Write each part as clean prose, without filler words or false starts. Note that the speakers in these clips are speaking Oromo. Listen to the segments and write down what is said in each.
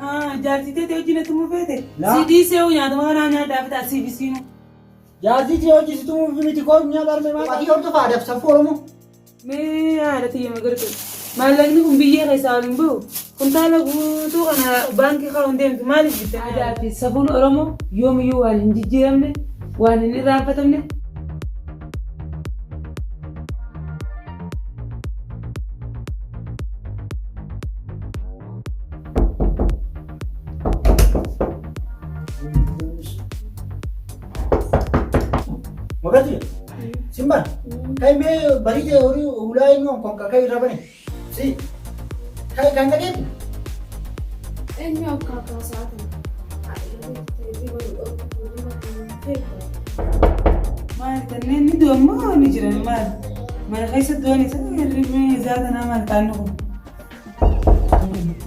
Jaartii ta'e hojjetu mu feete. Sidii se'uu nyaatuma kanaa nyaadhaa fi taasii bisiinu. Jaartii ta'e hojjetu mu miti koo nyaata arme maal? Ati hordofaa dabsa fooromu. Mee haadha tiyya magargara. Maallaqni kun biyyee keessaa waliin bahu. Kuntaala guutuu kana baankii kaa'uun deemtu maaliif bittee? Aadaa fi safuun Oromoo yoomiyyuu waan hin jijjiiramne waan hin irraanfatamne. Magati simban kai me bari je ori ulai no kon ka kai rabane si kai kan gade enyo ka ka saatu maal kanneen ni doommoo ni jiran maal mana keessa doon isa hirribni zaata naa maal taannu kun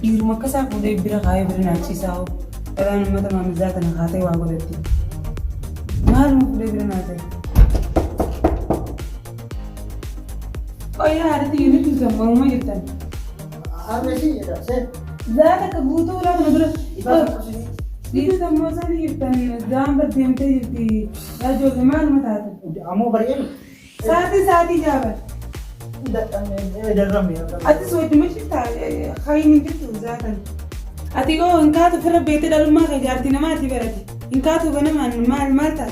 dhiiruma akkasaa fuudhee bira kaayee bira naachisaa hoo dharaan uummata maamil zaata na kaatee waa godhatti maaluma fuudhee bira naatee Oya ada tiga ni tu sama rumah kita. arme si ya se Zada kebutuh lah bener. Itu sama saya kita jam berdemte jadi. Ya jo kemana mata tu? amu bari ni Saati jabat. dalam ya Ati so itu macam tak. Kau ini gitu zada. Ati kau engkau tu pernah bete dalam rumah kerja arti nama ati berarti. Engkau tu kan mal mata.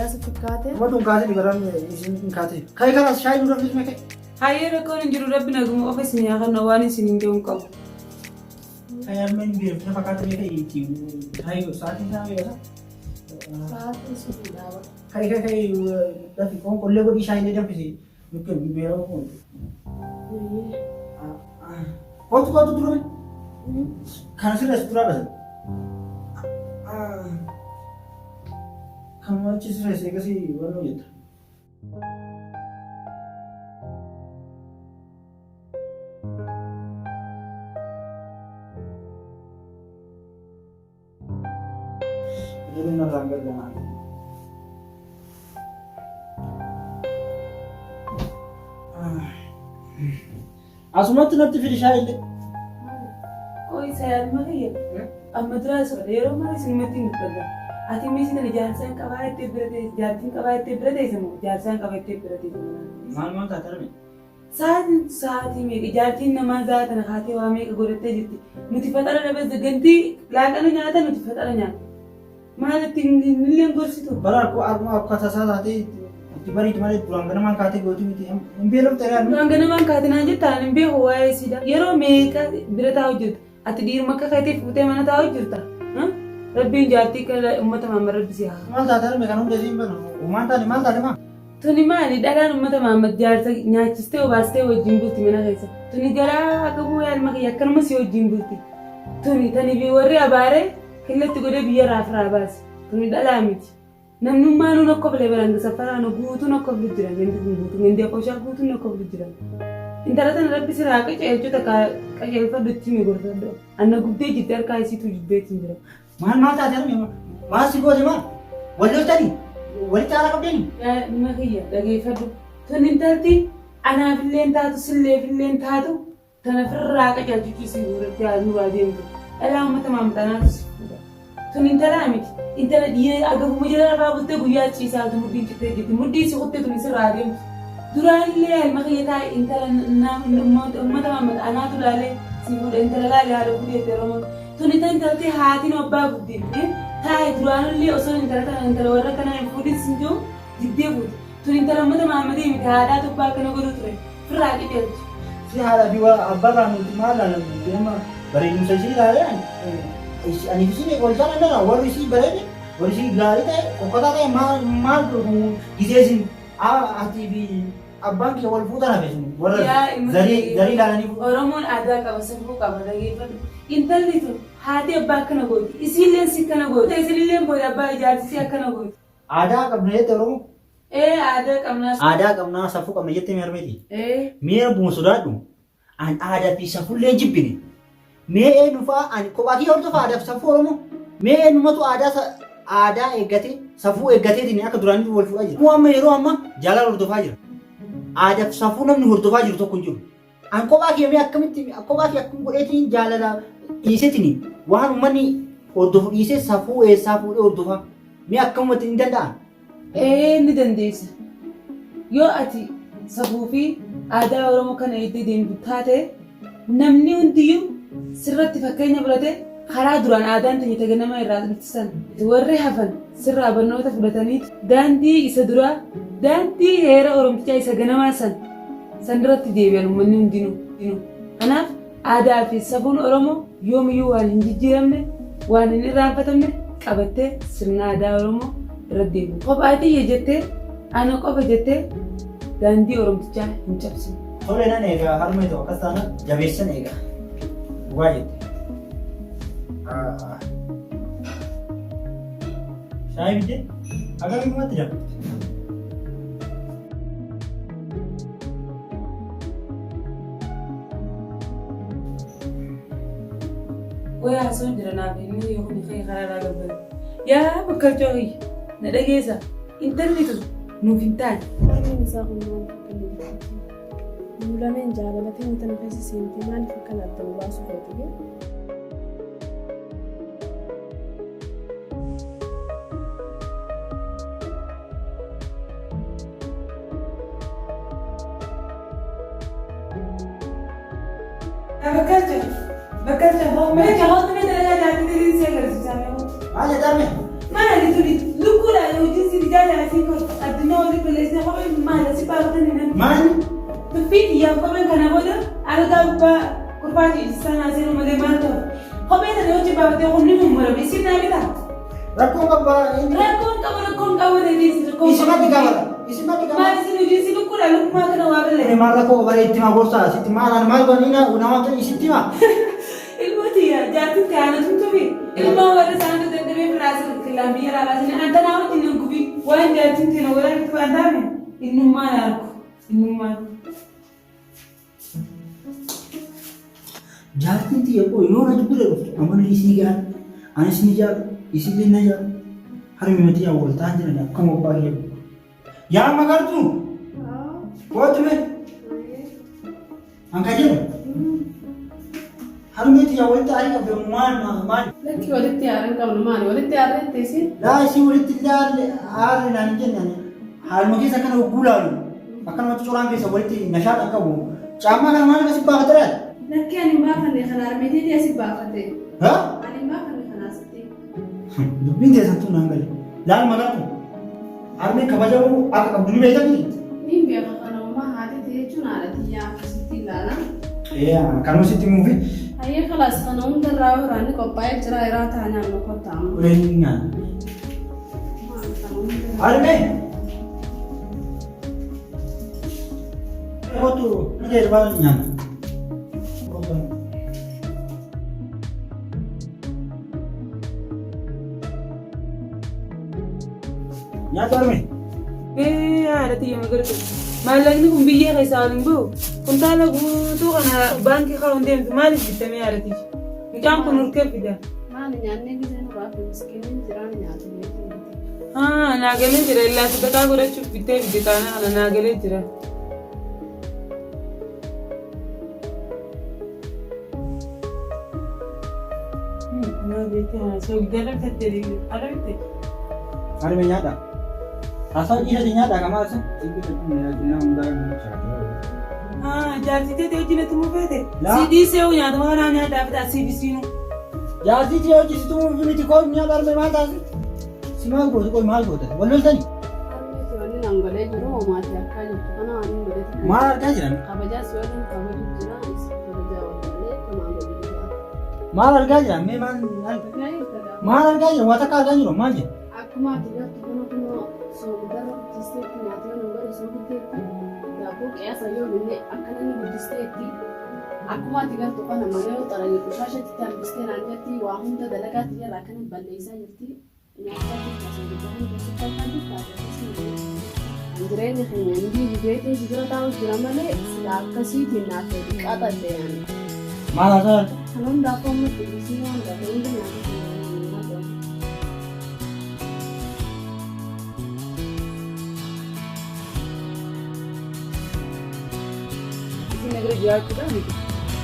ya sefikate madu kaase ni garan isin kaate kai kana shay nuraf ni me kai Hayır kau ni juru rabbi nagu office ni akan nawani sini dia engkau. ayar men bi na fakate me kai ti kai ko saati na me ya saatu sudah kai da fi kon kolle ko di shay ne dam fi nukke bi be ko ko tu duro me kana sira sura bas kamu cisre se kasi wano yata Jadi nak langgar jangan. Asumatu nanti firi shay le. Oh saya Maria. Amadras rero mari sinmetin kada. Ati misi na jansan kawaite berate jatin kawaite berate semu jansan kawaite berate semu. Mal tatar me. Saat ini jatin nama zat na khati wa me gorete jiti. Nuti fatara na bes ganti lagana nyata nuti fatara nyata. Mal tinggi nilian gorsi tu. Bara ko arma kata sa ati tibari tumare purangana man kate goti miti embelum tera no. Purangana man kate na jita nembe huwa sida. Yero me ka berata hujut. Ati dir makka kate fute mana ta hujurta. Rabbi jati kala ummata Muhammad rabbi siya. Mal tatar me kanum desim bano. Umanta ni mal tatar ma. Tuni mali dagaan ummata Muhammad jaarsa nyaachiste obaste wajjin bulti mana keessa. Tuni garaa akabu yaal maka yakkanuma si wajjin bulti. Tuni tani bi warri abaare killatti godhe biyya raafraa baasi. Tuni dhalaa miti. Namnummaa nu nokko bilee baranga safaraa nu guutuu nokko bilu jiran gandi kun guutuu gandi qooshaa guutuu nokko bilu jiran. Intala tana rabbi siraa qaceelchota qaceelfadhutti mi gorfadho. Anna gubbee jiddee harkaa isiitu jibbeetiin jira. mal tatar me ma si gode ma wallo tani wali tara kabeni Makiya dhageeffadhu. Tun intalti anaaf illeen taatu silleef illeen taatu tana firraa qaceelchitu si guuratti haaduu waa deemtu. Dhalaa uummata maamtanaatu si fuudha. Tun intalaa miti. Intala dhiyyee agabuma jala lafaa bultee guyyaa ciisaatu muddiin cittee jirti. Muddii si kuttee tun sirraa deemtu. Duraan illee makiya taa'e intala uummata maamata anaatu laalee si fuudha. Intala laalee haadha fuudhee Oromoo. Tuni tan intalti haatiin abbaa guddifte taa'e duraanillee osoo intala warra kana hin fuudhin sinjoo jiddee fuudhi. Tuni intala uummata maammadii miti haadhaa tubbaa akkana godhu ture firraa qaceelchu. si hala biwa abara nu mala na dema bari nu sai la ani sini wal jana na wal si bare wal si gari ta ko kata ta mal gizezin ati bi abban ki wal futa na besu wal zari la ni Oromoon aadaa qaba safuu qaba dhageeffadhu. Intalli tun haati abbaa akkana gooti. Isiilleen si akkana gooti. Isinilleen booda abbaa ijaarsi akkana gooti. ada kabne oromo Aadaa qabnaa. Aadaa qabnaa safuu qabna jettee mee armeeti? Mee bu'u sodaadhu an aadaa fi safuullee jibbine. Mee eenyufaa ani kophaa kiyya hordofaa aadaa fi safuu Oromoo. Mee eenyumatu aadaa eeggatee safuu eeggateetiin akka duraanii wal fuudhaa jira. Kun amma yeroo ammaa jaalala hordofaa jira. Aadaa fi safuu namni hordofaa jiru tokko hin jiru. An kophaa kee mee akkamitti kophaa kee akkam godheetiin jaalala dhiiseetini waan uummanni hordofu dhiisee safuu eessaa fuudhee hordofa mee akkamumatti ni danda'a? Ni dandeessa. Yoo ati safuu fi aadaa Oromoo kana itti deemtu taate namni hundiyyuu sirratti fakkeenya fudhatee karaa duraan aadaan teenyata ganama irraa ibsisan warri hafan sirraa barnoota fudhatanii daandii isa duraa daandii heera Oromtichaa isa ganamaa san duratti deebi'an uummanni hundinuu. Kanaaf aadaa fi safuun Oromoo yoomiyyuu waan hin jijjiiramne waan hin irraanfatamne qabattee sirna aadaa Oromoo irratti deebi'u. Kophaatiyya jettee ana qofa jettee daandii Oromtichaa hin cabsine. Tole nan eegaa harmee ta'u akkas taana jabeessan eegaa. Waa jette. Shaayii biddeen akkamitti dabalatte? Waya sun jira naaf inni yoo kun kee karaa gabbal. Yaa bakka jooyi na dhageessa intalli tu nuuf hin taane. Inni isaa kun maal fakkaatu? Mulameen jaalalatti wanta na keessa seentee maaliif akka laata nu baasu feetu? Bakka hoomee jahootni dalagaa jaartii diriirsee agarsiisaa yoo. Maal jedhame? Maali tuli lukkuudha yoo jinsi dijaaja asii kun addunyaa waliin qilleensina kophee maala si baafatan hin namni. Maali? Tuffii xiyyaa kopheen kana booda argaa gubbaa kurfaa ciisisaa naasee malee maal ta'u. Kophee sana yoo baafatee humni mummurame isin naa bitaa. Rakkoon qaba. Rakkoon qaba deebiisi. Isimatti qabata. Maali isin hojii si lukkuudha lukkumaa kana waa billee. Maal rakkoo bareetti itti maa gorsaa sitti maalaan maal goonina nama isitti maa? Ilmooti jaartii taa'anatu tufi ilmoo warra isaanii dadhabee firaasii killaan biyya raabaasin anta naa wajjin hin gubii waan jaartiin teena walaa itti waan taa'ame innummaan argu innummaan. Jaartiin xiyya koo yoo na dubbira dhuftu amalli isii gahan anis ni jaalu isillee na jaalu harmi mati yaa wal ta'an jiran akkuma baay'ee. Yaa magartuu kootu mee anka jiru. Harmeti ya walitti aarii qabde maal? Lakki walitti aarii qabnu maali? Walitti aarii teessin? Laa isii walitti aarii naan jennaan haaluma keessa akkana hogguu laalu akkanumatti coraan keessa walitti nashaadha qabu. Caammaa kana maal akkasii baafate laal? Lakki ani hin baafanne kana harmeetii asii baafate. Haa? Ani hin baafanne kana asitti. Dubbiin teessantuu naan gale. Laal magartu harmeen kabajamu akka qabdu ni beektamti? Niin beeka kana uumaa haati ta'e jechuun haadha xiyyaa akkasitti ilaala. Kanuma sitti muufi. Hayyee kalaas kana hundarraa waraanni qophaa'ee jira irraa taa'anii amma kottaamu. Uleen nyaata. Harmee. Kootu ni dheerbaa nyaata. Nyaata harmee. Haadha xiyya magartu maallaqni kun biyyee keessaa waliin bahu kuntaala guutuu kana baankii kaa'uun deemtu maaliif bittamee haadha xiyya mucaan kun urkee fida. Maali nyaannee bishaan irraa fi miskiiniin jiraan nyaatu beeku. Naagalee jira illaa sadaqaa godhachuuf bittee fide taana kana naagalee jira. Harmee nyaata. Asal ini hanya ada kamar sih. Jaartii ta'e wajjin itti mufeete. Sidii se'uu nyaata mana nyaata fitaa siibisiinu. Jaartii ta'e wajjin sitti mufeete koo nyaata harmee maal taasise? Si maal goote koo maal goote? Walloltani? Harmeetii waliin hangalee jiru homaati harkaa jirtu kana waliin godhate. Maal argaa jiran? Kabajaas waliin kabaju jira kabajaa waliin kumaan godhu jira. Maal argaa jiran? Mee maal argaa jiran? Waa takka argaa jiru maal jedhu? Akkuma ati galtu kunoo soogiddarra guddisteetti nyaatee nu godhe soogiddeetti daakuu qiyaasa yoo illee akkana ni guddisteetti akkuma ati galtu kana malee xaragee qushaashatti hambistee naannatti waa hunda dalagaatti jala akkana balleessaa jirti nyaataatti soogiddarra keessatti kan taate jireenya keenya hindi bibeetee jira taa'u jira malee sila akkasiitiin naafee dhiqaatadde yaani. Maal haasa'aa? Kan hundaaf amma turisii waan ta'e hundi nyaata. bira jiraachuudhaan miti.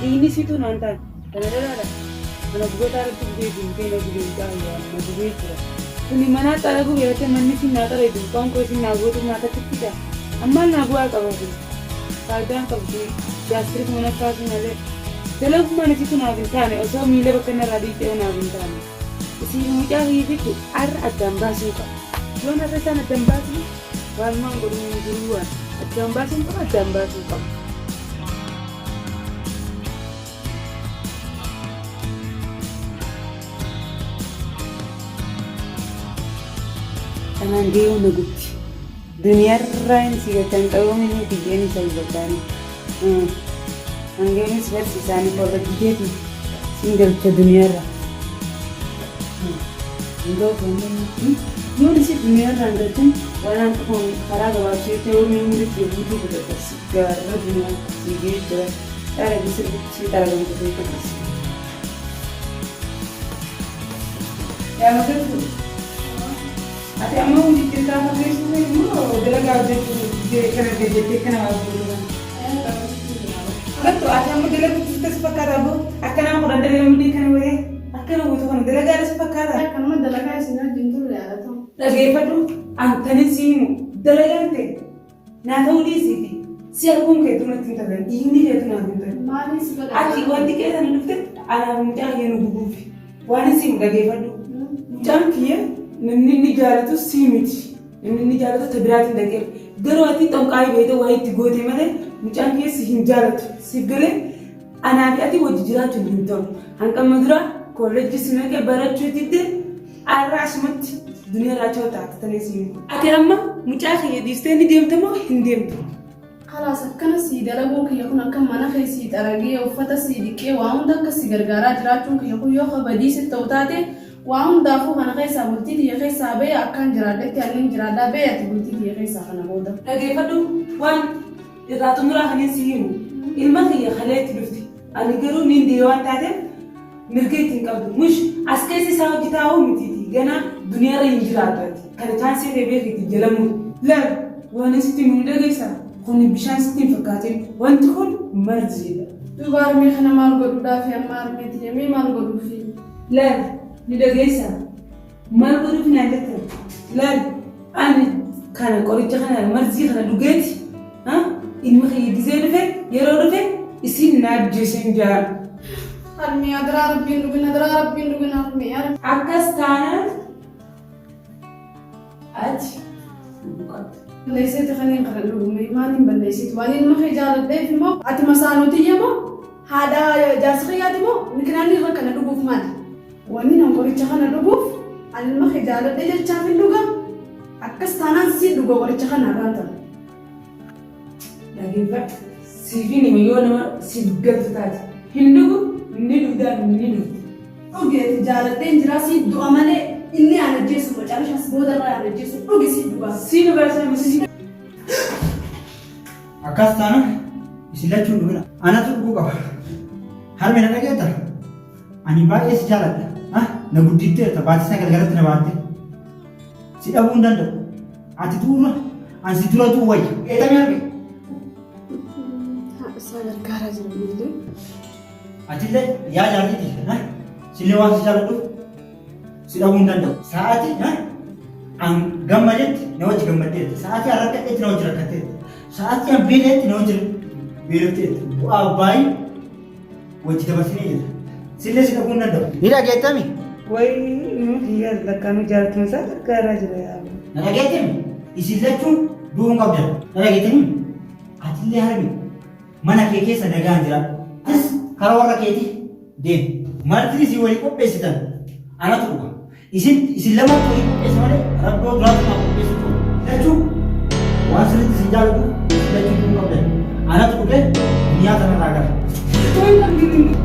Dhiigni situu naan taane kana dalaadha. Mana bugoota irratti bugeetiin keenya bugeetaa na bugee jira. Kuni mana xara gubeete manni si naa xara itti bukaan koo si naa gootu naatatti fida. Ammaan naa bu'aa qabatu. Faayidaan qabdu jaastirik mana kaasuu malee. Dalagu mana situ naaf hin taane osoo miila bakka narraa dhiiqee naaf hin taane. Isin mucaa hiifitu har'a addaan baasuu qaba. Yoon har'a isaan addaan baasuu walumaan godhuu jiruu waan addaan baasuu qaba addaan baasuu qaba. Kanaan deemu na gubti. Duniyaarraa hin sigatan qabuun biyyeen isa hubataani. Angeenis barsiisaanii qorra biyyeeti siin galcha duniyaarraa. Yoon isi duniyaarraa hin galchin waan qabuun karaa gabaabsee ta'uu miidhagina guutuu godhatas gaarra duniyaa siigee jira. Dhaara gisirrichi dhaara gamtatee qabas. Yaa magartuu. Ati amma hojii gaafa geessu immoo dalagaa hojjechuu kana jettee kana waajjirudha. Gattu ati amma dalagaa hojjetas fakkaata abbo akkana kudhan dalagaa kana wayee akkana gootu kana dalagaadhas fakkaata. Akkanuma dalagaa isin wajjin turre yaadatu. Dhageeffadhu antanis himu dalagaan ta'e naa ta'uu dhiisiiti si arguun keetu natti hin tagan dhiigni keetu naaf hin tagan. Maalis godha. Ati wanti keessan dhufte anaaf mucaa kee nu gubuufi waan isin dhageeffadhu mucaan kiyya. Namni inni jaalatu sii miti. Namni inni jaalatu ta biraatiin dhaqee garuu ati xonqaayii beekte waa itti goote malee mucaan keessi hin jaalatu. Siif galee anaa fi ati wajji jiraachuun hin ta'u. Hanqamma dura kolleejjii si naqee barachuutitti har'a asumatti duniyaa raachoo taate tanee si himu. Ati amma mucaa kiyya dhiistee ni deemta moo hin deemtu? Kalaas akkana sii dalaguu kiyya kun akka mana kee sii xaragee uffata sii dhiqee waa hunda akka si gargaaraa jiraachuun kiyya kun yoo kabadii si ta'u taate waan hundaafuu kana keessaa bultii kiyya keessaa ba'e akkaan jiraadhetti anniin jiraadhaa ba'e ati bultii kiyya keessaa kana booda. Dhageeffadhu waan irraa xumuraa kanneen si himu ilma kiyya kaleetti dhufti. Ani garuu niin deee waan taateef mirga ittiin qabdu. Mush as keessa isaa hojii taa'uu mitiiti. Ganaa duniyaarra hin jiraatu ati. Kana chaansii deebi'ee itti jalamu. Laal waan sitti hin dhageessaa. Kun bishaan sitti hin fakkaatin. Wanti kun marziidha. Duuba armee kana maal godhuudhaaf amma armeeti yemmuu maal godhuufi? Laal ni dhageessaa. Maal godhuuf naan jettan? Laal ani kana qoricha kana marzii kana dhugeeti. Ilma kiyya gisee dhufe yeroo dhufe isin na ajjeesan jaa. Armee adaraa rabbiin dhugina armee armee. Akkas taanaan ati buqqaata. Balleessite kanneen kana dhugume maatiin balleessite waan ilma kee jaaladheef immoo ati masaanuutiyya moo haadha jaarsa kiyyaati moo mikiraan irra kana dhuguuf maali? Wanni nan qoricha kana dhuguuf ani ilma kee jaaladhee jechaaf hin dhuga akkas taanaan si dhuga qoricha kana irraan ta'a. Dhageeffadhu siifin hima yoo nama siif galtu taate hin dhugu inni dhugdaan inni dhugu. Dhugeeti jaaladhee hin jiraa si du'a malee inni aan ajjeesu macaarishaas booda irraa aan ajjeesu dhugi si dhugaa. Si dhugaa si. Akkas taana isin lachuun dhugina. Anatu dhuguu qaba. Harmee na dhageetta. Ani baay'ee si jaaladha. Na guddifteerta baatisa galgalatti na baatte. Si dhabuu hin danda'u. Ati tuura ani si dura tuu wayya. Eetamee arge. Isaa gargaaraa jiru illee. Atillee yaa jaalladhi. Sillee waan si jaaladhuuf si dhabuu hin danda'u. Sa'aatii an gammadetti na wajji gammaddeetta. Sa'aatii an rakkadheetti na wajji rakkatteetta. Sa'aatii an beeleetti na wajji beelofteetta. Bu'aa baay'ee wajji dabarsinee jira. Sillee si dhabuu hin danda'u. Ni dhageettami? Wayii nuti lakkaanu jaallatuma isaa gargaaraa jira yaa'u. Na dhageettami? Isin lachuun du'uun qabdan. Na dhageettami? Atillee harmi mana kee keessa nagaan jira. Tis karaa warra keetii deemi. Marti isin walii qopheessitan anatu dhuga. Isin lamaan walii qopheessa malee rabboo duraatu maa qopheessitu. Lachuun waan sirriitti isin jaalladhu lachuun du'uun qabdan. Anatu dhugee nyaata narraa gara.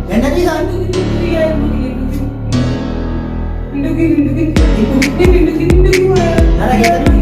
Gannadii isaan Ndugin. na dhageettami?